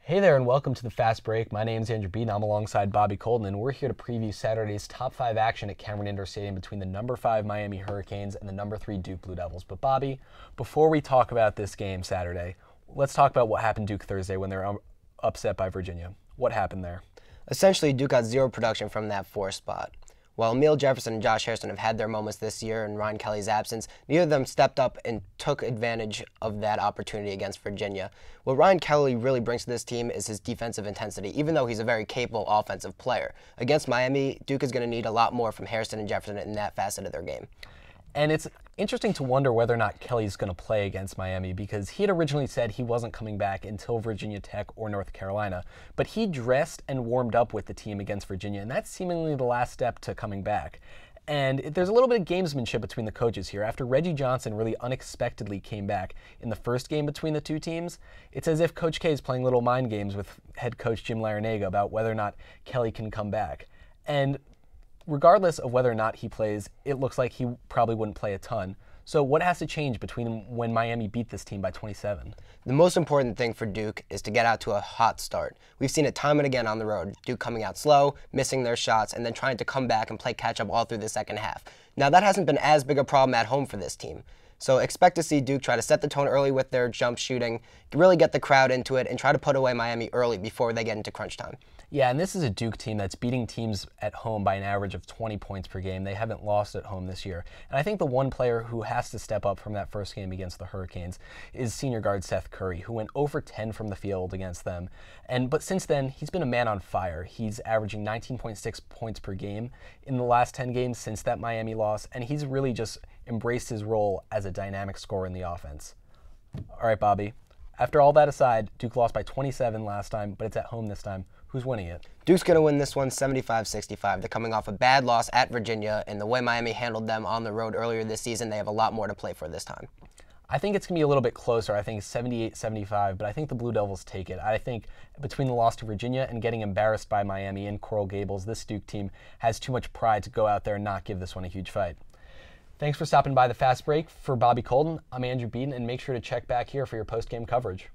Hey there and welcome to the Fast Break. My name's Andrew Beaton. I'm alongside Bobby Colton, and we're here to preview Saturday's top 5 action at Cameron Indoor Stadium between the number 5 Miami Hurricanes and the number 3 Duke Blue Devils. But Bobby, before we talk about this game Saturday, let's talk about what happened Duke Thursday when they were upset by Virginia. What happened there? Essentially, Duke got zero production from that 4 spot. While Emil Jefferson and Josh Harrison have had their moments this year in Ryan Kelly's absence, neither of them stepped up and took advantage of that opportunity against Virginia. What Ryan Kelly really brings to this team is his defensive intensity, even though he's a very capable offensive player. Against Miami, Duke is going to need a lot more from Harrison and Jefferson in that facet of their game. And it's interesting to wonder whether or not Kelly's going to play against Miami, because he had originally said he wasn't coming back until Virginia Tech or North Carolina. But he dressed and warmed up with the team against Virginia, and that's seemingly the last step to coming back. And there's a little bit of gamesmanship between the coaches here. After Reggie Johnson really unexpectedly came back in the first game between the two teams, it's as if Coach K is playing little mind games with head coach Jim Larrañaga about whether or not Kelly can come back. And regardless of whether or not he plays, it looks like he probably wouldn't play a ton. So what has to change between when Miami beat this team by 27? The most important thing for Duke is to get out to a hot start. We've seen it time and again on the road. Duke coming out slow, missing their shots, and then trying to come back and play catch-up all through the second half. Now, that hasn't been as big a problem at home for this team. So expect to see Duke try to set the tone early with their jump shooting, really get the crowd into it, and try to put away Miami early before they get into crunch time. Yeah, and this is a Duke team that's beating teams at home by an average of 20 points per game. They haven't lost at home this year. And I think the one player who has to step up from that first game against the Hurricanes is senior guard Seth Curry, who went 0 for 10 from the field against them. But since then, he's been a man on fire. He's averaging 19.6 points per game in the last 10 games since that Miami loss, and he's really just embraced his role as a dynamic scorer in the offense. All right, Bobby. After all that aside, Duke lost by 27 last time, but it's at home this time. Who's winning it? Duke's going to win this one 75-65. They're coming off a bad loss at Virginia, and the way Miami handled them on the road earlier this season, they have a lot more to play for this time. I think it's going to be a little bit closer. I think it's 78-75, but I think the Blue Devils take it. I think between the loss to Virginia and getting embarrassed by Miami in Coral Gables, this Duke team has too much pride to go out there and not give this one a huge fight. Thanks for stopping by the Fast Break. For Bobby Colton, I'm Andrew Beaton, and make sure to check back here for your post-game coverage.